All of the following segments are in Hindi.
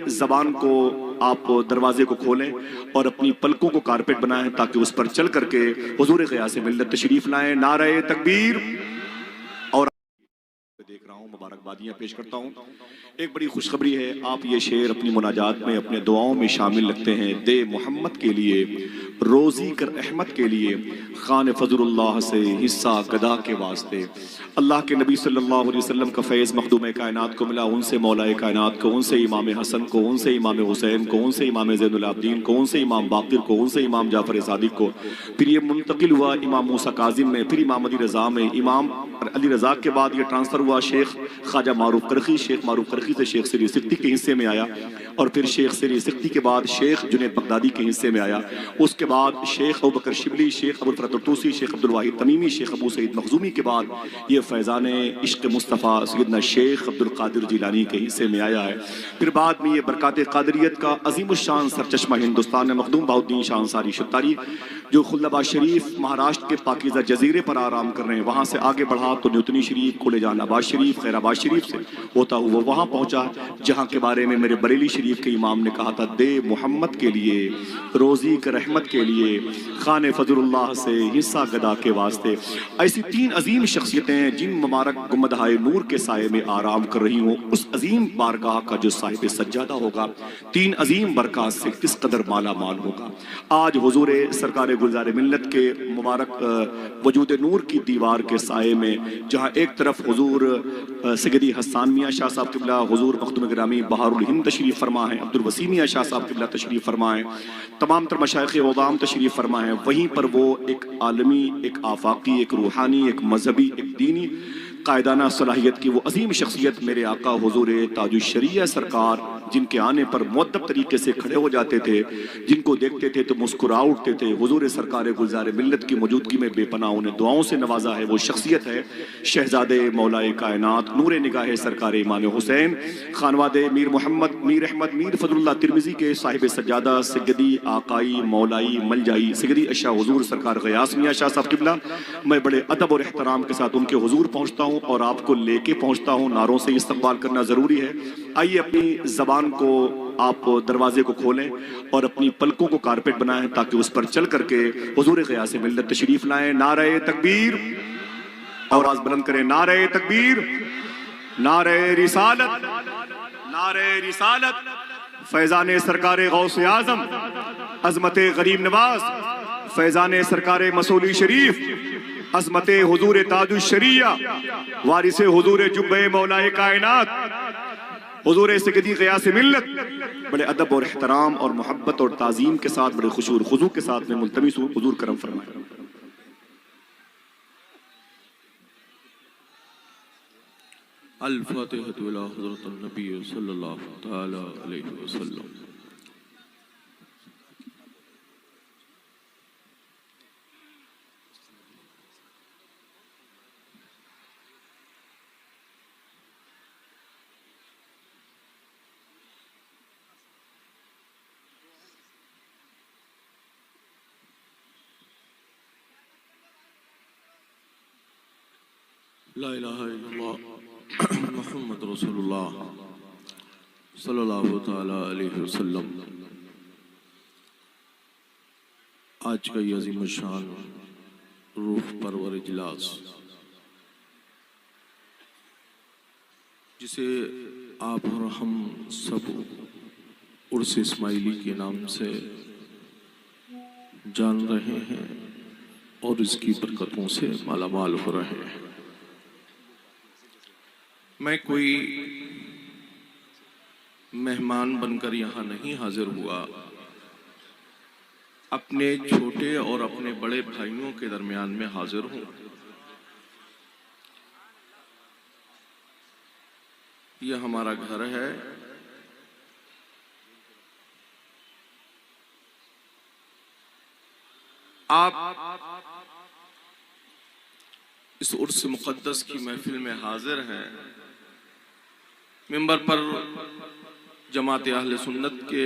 जबान को आप दरवाजे को खोलें और अपनी पलकों को कारपेट बनाएं ताकि उस पर चल करके हुजूर ग़ियास मिल्लत तशरीफ लाएं। नारे तकबीर। और देख रहा हूँ, मुबारकबादियाँ पेश करता हूँ। एक बड़ी खुशखबरी है, आप ये शेर अपनी मुनाजात में अपने दुआओं में शामिल रखते हैं। दे मोहम्मद के लिए, रोज़ी कर अहमद के लिए, खान फजलुल्लाह से हिस्सा गदा के वास्ते। अल्लाह के नबी सल्लल्लाहु अलैहि वसल्लम का फैज़ मखदूम कायनात को मिला, उनसे मौलाए कायनात को, उनसे इमाम हसन को, उनसे इमाम हुसैन को, उनसे इमाम ज़ैनुल आबिदीन को, उनसे इमाम बाक़िर को, उनसे इमाम जाफ़र सादिक को। फिर ये मुंतकिल हुआ इमाम मूसा काज़िम में, फिर इमाम अली रज़ा में, इमाम अली रज़ा के बाद ये ट्रांसफ़र हुआ शेख ख्वाजा मारूफ करखी, शेख मारूफ करखी से शेख सिरी सिक्ती के हिस्से में आया, और फिर शेख सिरी सिक्ती के बाद शेख जुनैद बगदादी के हिस्से में आया। उसके बाद शेख अबू बकर शिबली, शेख अबुल फरत तूसी, शेख अब्दुल वाहिद तमीमी, शेख अबू सईद मखजूमी के बाद ये फैज़ान इश्क़ मुस्तफ़ा सैयदना शेख अब्दुल कादिर जिलानी के हिस्से में आया है। फिर बाद में ये बरक़ात क़ादिरियत का अज़ीमुश्शान सरचश्मा हिंदुस्तान में मखदूम बहाउद्दीन शाह अंसारी शुत्तारी, जो खुल्लाबाद शरीफ महाराष्ट्र के पाकीज़ा जजीरे पर आराम कर रहे हैं, वहाँ से आगे बढ़ा तो न्यूतनी शरीफ, खुले जहानाबाद शरीफ, खैराबाद शरीफ से होता हुआ वहाँ पहुँचा जहाँ के बारे में मेरे बरेली शरीफ के इमाम ने कहा था, दे मोहम्मद के लिए, रोज़ी कर रहमत के लिए, खान फजलुल्लाह से हिस्सा गदा के वास्ते। ऐसी तीन अजीम शख्सियतें जिन मुबारक गुम्बद-ए नूर के साये में आराम कर रही हूँ, उस अजीम बारगाह का जो साहिब सज्जादा होगा, तीन अजीम बरक़ात से किस कदर माला माल होगा। आज हुजूर सरकार गुलज़ार मिल्लत के मुबारक वजूद नूर की दीवार के साये में, जहाँ एक तरफ हुजूर सैयदी हसन मियाँ शाह साहब क़िबला, हुजूर मखदूम गिरामी बहारुल हिंद तशरीफ़ फरमा है, अब्दुल वसी मियाँ शाह साहब क़िबला तशरीफ़ फरमा है, तमाम तर मशाइख़ उज़ाम तशरीफ़ फरमा है। वहीं पर वो एक आलमी, एक आफाकी, एक रूहानी, एक मजहबी, एक दीनी कायदाना सलाहियत की वो अजीम शख्सियत मेरे आका हुजूर ताजुश्शरिया सरकार, जिनके आने पर मुअद्दब तरीके से खड़े हो जाते थे, जिनको देखते थे तो मुस्कुरा उठते थे। हुजूर सरकार गुलज़ार मिल्लत की मौजूदगी में बेपनाह उन्हें दुआओं से नवाजा है। वो शख्सियत है शहजादे मौलाए कायनात, नूर निगाह सरकार इमाम हुसैन, खानवादे मीर मोहम्मद मीर अहमद मीर फजलुल्लाह तिरमिज़ी के साहिब सज्जादा, सैयदी आकाई मौलाई मलजाई सैयदी अशा हुजूर सरकार ग़ियास मियाँ शाह साहब क़िबला। मैं बड़े अदब और एहतराम के साथ उनके हुजूर पहुँचता हूँ और आपको लेके पहुँचता हूँ। नारों से इस्तक़बाल करना ज़रूरी है। आइए अपनी ज़बान को आप दरवाजे को खोलें और अपनी पलकों को कारपेट बनाएं ताकि उस पर चल करके हुजूर ग़ियास मिल्लत तशरीफ़ लाएं। नारे तकबीर, आवाज़ बुलंद करें, नारे तकबीर, नारे रिसालत, नारे रिसालत। फैज़ान सरकार गौसे आज़म अज़मत गरीब नवाज, फैज़ान सरकार मसूली शरीफ, अज़मत हुजूर ताजुश्शरिया, वारिसे हुजूर जुब्बे मौलाए कायनात, हुजूर सैयदी ग़ियास मिल्लत, बड़े अदब और एहतराम और मोहब्बत और ताज़ीम के साथ, बड़े खुशूर खुजू के साथ में मुल्तमिस हूँ, हुजूर करम फरमाएं। अल-फ़ातिहा इला हज़रत नबी सल्लल्लाहु तआला अलैहि वसल्लम। ला इलाहा इल्लल्लाह मुहम्मद रसूलुल्लाह सल्लल्लाहु तआला अलैहि वसल्लम। आज का ये अज़ीमुश्शान रूह परवर इजलास, जिसे आप और हम सब उर्स इस्माइली के नाम से जान रहे हैं और इसकी बरकतों से मालामाल हो रहे हैं। मैं कोई मेहमान बनकर यहाँ नहीं हाजिर हुआ, अपने छोटे और अपने बड़े भाइयों के दरमियान में हाजिर हूँ। यह हमारा घर है। आप इस उर्स मुक़द्दस की महफिल में हाजिर हैं। मिंबर पर जमात अहले सुन्नत के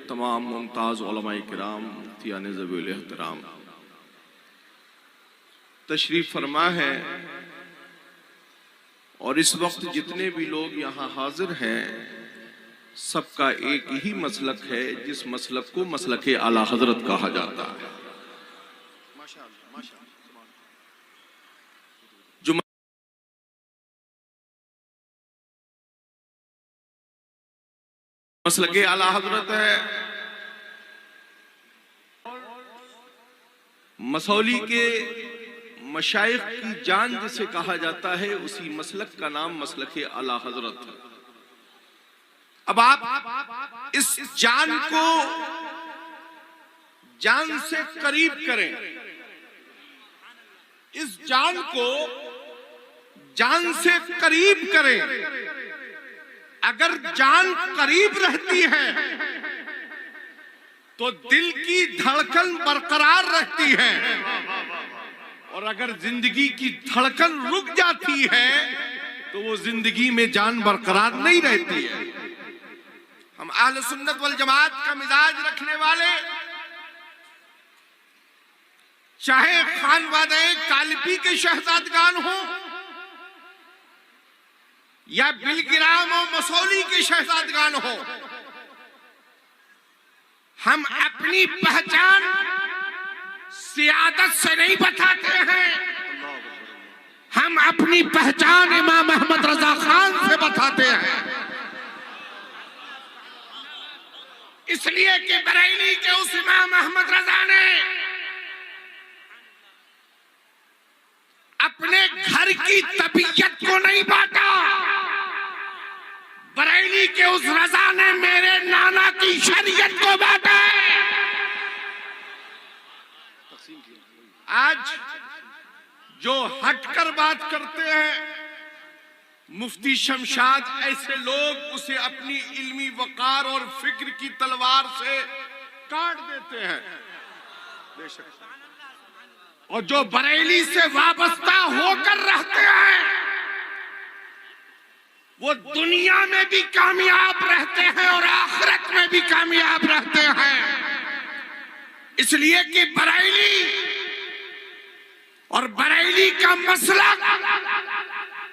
तमाम मुमताज़ उलमाए किराम, मुफ्तियान ज़वील एहतराम तशरीफ़ फरमा है, और इस वक्त जितने भी लोग यहाँ हाजिर हैं सबका एक ही मसलक है, जिस मसलक को मसलक आला हजरत कहा जाता है। जो मसलक आला हजरत है, मसौली के मशाइख की जान जिसे कहा जाता है, उसी मसलक का नाम मसलक आला हजरत है। अब आप इस जान को जान से करीब करें, इस जान को जान से करीब करें। अगर जान करीब रहती है तो दिल की धड़कन बरकरार रहती है, और अगर जिंदगी की धड़कन रुक जाती है तो वो जिंदगी में जान बरकरार नहीं रहती है। हम अहले सुन्नत वल जमात का मिजाज रखने वाले, चाहे खानवादे कालिपी के शहजादगान हो या बिलगिराम और मसौली के शहजादगान हो, हम अपनी पहचान सियादत से नहीं बताते हैं, हम अपनी पहचान इमाम अहमद रजा खान से बताते हैं। इसलिए कि बरेली के उस इमाम अहमद रजा ने अपने घर की तबीयत को नहीं बांटा, बरेली के उस रजा ने मेरे नाना की शरीयत को बांटा। आज जो हटकर बात करते हैं मुफ्ती शमशाद, ऐसे लोग उसे अपनी इल्मी वकार और फिक्र की तलवार से काट देते हैं। और जो बरेली से वाबस्ता होकर रहते हैं वो दुनिया में भी कामयाब रहते हैं और आखिरत में भी कामयाब रहते हैं। इसलिए कि बरेली और बरेली का मसला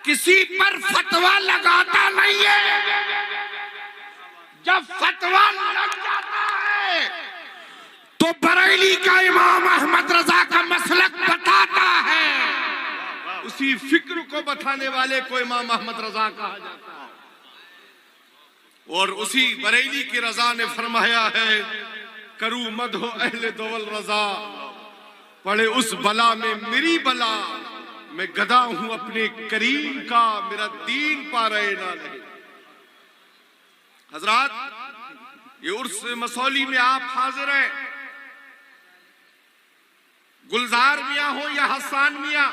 किसी पर फतवा लगाता नहीं है। जब फतवा लग जाता है तो बरेली का इमाम अहमद रजा का मसलक बताता है, उसी फिक्र को बताने वाले को इमाम अहमद रजा कहा जाता है। और उसी बरेली के रजा ने फरमाया है, करूं मदहो अहले दोवल रजा, पड़े उस बला में मेरी बला, मैं गदा हूं अपने करीम का, मेरा दीन पा रहे ना नहीं। हजरात, ये उर्स मसौली में आप हाजिर हैं, गुलजार मियां हो या हसन मियां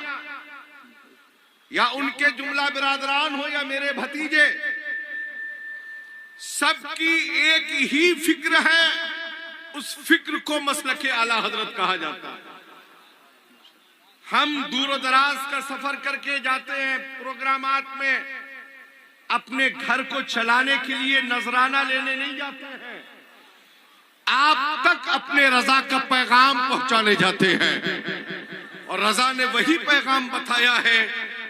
या उनके जुमला बिरादरान हो या मेरे भतीजे, सबकी एक ही फिक्र है, उस फिक्र को मसलके आला हजरत कहा जाता है। हम दूर दराज का सफर करके जाते हैं, प्रोग्रामात में अपने घर को चलाने के लिए नजराना लेने नहीं जाते हैं, आप तक अपने रजा का पैगाम पहुंचाने जाते हैं। और रजा ने वही पैगाम बताया है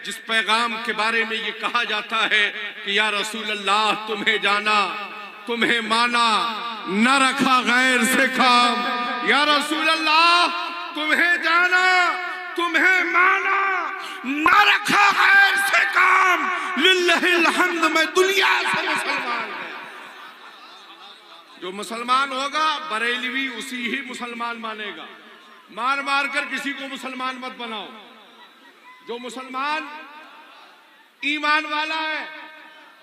जिस पैगाम के बारे में ये कहा जाता है कि या रसूल अल्लाह, तुम्हें जाना, तुम्हें माना, न रखा गैर से काम। या रसूल अल्लाह, तुम्हें जाना, तुम्हें माना, न रखा गैर से काम, लिल्लाहिल हम्द, मैं दुनिया से मुसलमान। जो मुसलमान होगा बरेलवी उसी ही मुसलमान मानेगा। मार मार कर किसी को मुसलमान मत बनाओ। जो मुसलमान ईमान वाला है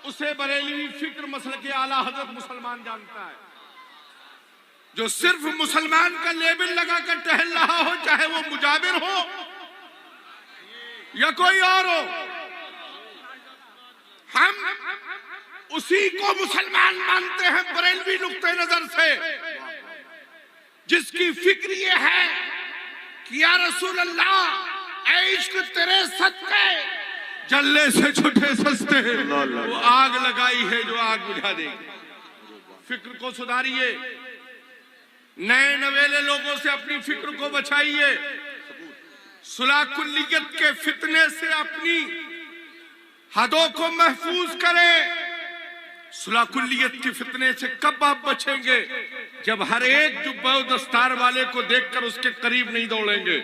उसे बरेलवी फिक्र मसलके आला हजरत मुसलमान जानता है। जो सिर्फ मुसलमान का लेबल लगाकर टहल रहा हो, चाहे वो मुजाबिर हो या कोई और हो, हम उसी को मुसलमान मानते हैं बरेलवी नुक्ते नजर से, जिसकी फिक्र ये है कि या रसूल अल्लाह, इश्क तेरे सदके जल्ले से छुटे सस्ते, वो आग लगाई है जो आग बुझा देगी। फिक्र को सुधारिए, नए नवेले लोगों से अपनी फिक्र को बचाइए, सुलह कुल्लियत के फितने से अपनी हदों को महफूज करें, सुलाकुल्लियत की फितने से कब आप बचेंगे? जब हर एक जुब्बा दस्तार वाले को देखकर उसके करीब नहीं दौड़ेंगे,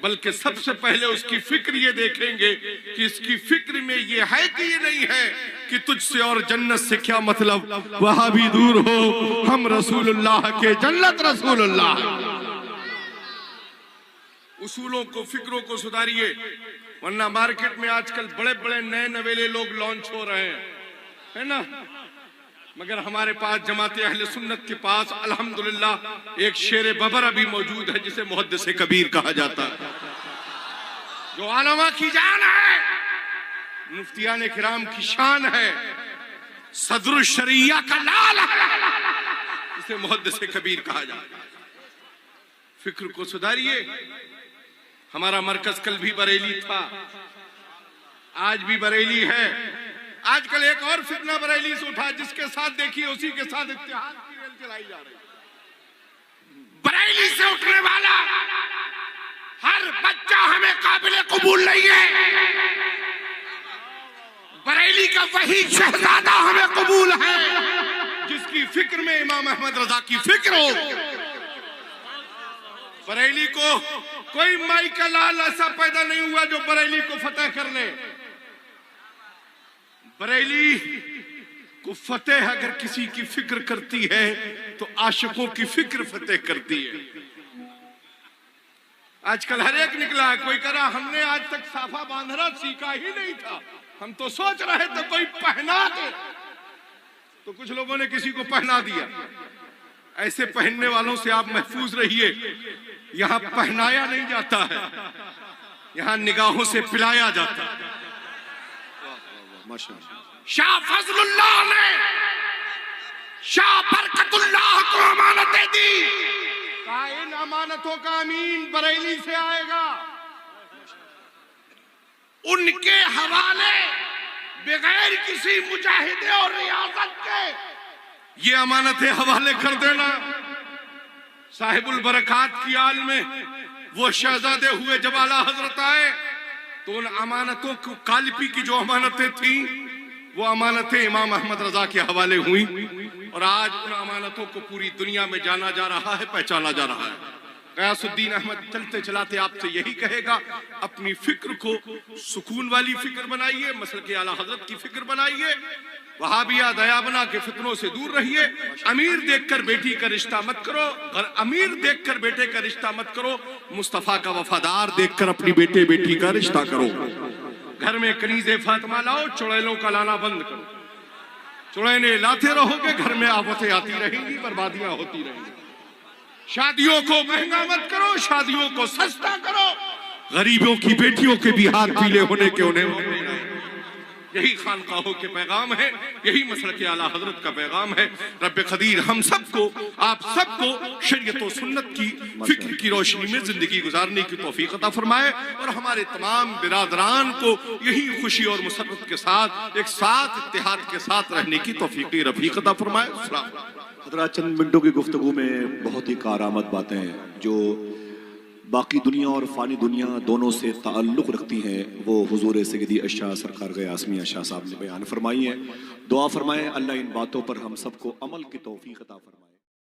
बल्कि सबसे पहले उसकी फिक्र ये देखेंगे कि इसकी फिक्र में ये है कि ये नहीं है कि तुझसे और जन्नत से क्या मतलब। वहां भी दूर हो, हम रसूलुल्लाह के, जन्नत रसूलुल्लाह। उसूलों को, फिक्रों को सुधारिए, वरना मार्केट में आजकल बड़े बड़े नए नवेले लोग लॉन्च हो रहे हैं, है ना, मगर हमारे पास जमाते अहले सुन्नत के पास अल्हम्दुलिल्लाह एक शेर बबरा भी मौजूद है जिसे मुहद्दिस कबीर कहा जाता है, जो आलमा की जान है, मुफ्तियान किराम की शान है, सदरुल शरिया का लाल है, जिसे मुहद्दिस कबीर कहा जाता है। फिक्र को सुधारिए। हमारा मरकज कल भी बरेली था, आज भी बरेली है। आजकल एक और फितना बरेली से उठा, जिसके साथ देखिए उसी के साथ इत्तेहाद की रेल चलाई जा रही है। बरेली से उठने वाला हर बच्चा हमें काबिल कबूल नहीं है। बरेली का वही शहजादा हमें कबूल है जिसकी फिक्र में इमाम अहमद रजा की फिक्र हो। बरेली को कोई माई का लाल ऐसा पैदा नहीं हुआ जो बरेली को फतेह कर ले। बरेली को फतेह अगर किसी की फिक्र करती है तो आशिकों की फिक्र फतेह करती है। आजकल हर एक निकला है, कोई कह रहा हमने आज तक साफा बांधना सीखा ही नहीं था, हम तो सोच रहे थे कोई पहना दे, तो कुछ लोगों ने किसी को पहना दिया। ऐसे पहनने वालों से आप महफूज रहिए। यहां पहनाया नहीं जाता है, यहां निगाहों से पिलाया जाता है। शाह फजलुल्लाह ने शाह बरकतुल्लाह को अमानतें दी, कहा इन अमानतों का अमीन बरेली से आएगा, उनके हवाले बगैर किसी मुजाहिदे और रियासत के ये अमानतें हवाले कर देना। साहिबुल बरकात की आल में वो शहजादे हुए जब आला हजरत आए तो उन अमानतों को, कालिपी की जो अमानतें थी वो अमानतें इमाम अहमद रजा के हवाले हुई, और आज उन अमानतों को पूरी दुनिया में जाना जा रहा है, पहचाना जा रहा है। गयासुद्दीन अहमद चलते चलाते आपसे यही कहेगा, अपनी फिक्र को सुकून वाली फिक्र बनाइए, मसलक के आला हजरत की फिक्र बनाइए, वहाबिया दयाबना के फितनों से दूर रहिए। अमीर देखकर बेटी का रिश्ता मत करो, और अमीर देखकर बेटे का रिश्ता मत करो, मुस्तफा का वफादार देखकर अपनी बेटे बेटी का रिश्ता करो। घर में कनीज़े फातिमा लाओ, चुड़ैलों का लाना बंद करो। चुड़ैलें लाते रहोगे, घर में आफतें आती रहेंगी, बर्बादियां होती रहेंगी। शादियों को महंगा मत करो, शादियों को सस्ता करो। गरीबों की बेटियों के भी हाथ पीले होने के उन्हें, यही खानकाहों के पैगाम है, यही मसलक के आला हजरत का पैगाम है। रब्बे कदीर हम सबको, आप सबको शरीयत और सुन्नत की फिक्र की रोशनी में जिंदगी गुजारने की तौफीक अता फरमाए, और हमारे तमाम बिरादरान को यही खुशी और मुसर्रत के साथ, एक साथ इत्तेहाद के साथ रहने की तौफीक रफीक अता फरमाए। हज़रात, चंद मिनटों की गुफ्तगू में बहुत ही कारआमद बातें हैं जो बाकी दुनिया और फ़ानी दुनिया दोनों से ताल्लुक़ रखती हैं, वो हुज़ूर सय्यदी अशाह सरकार गयासमी अशाह साहब ने बयान फरमाई है। दुआ फरमाएं अल्लाह इन बातों पर हम सबको अमल की तौफीक अता फरमाए।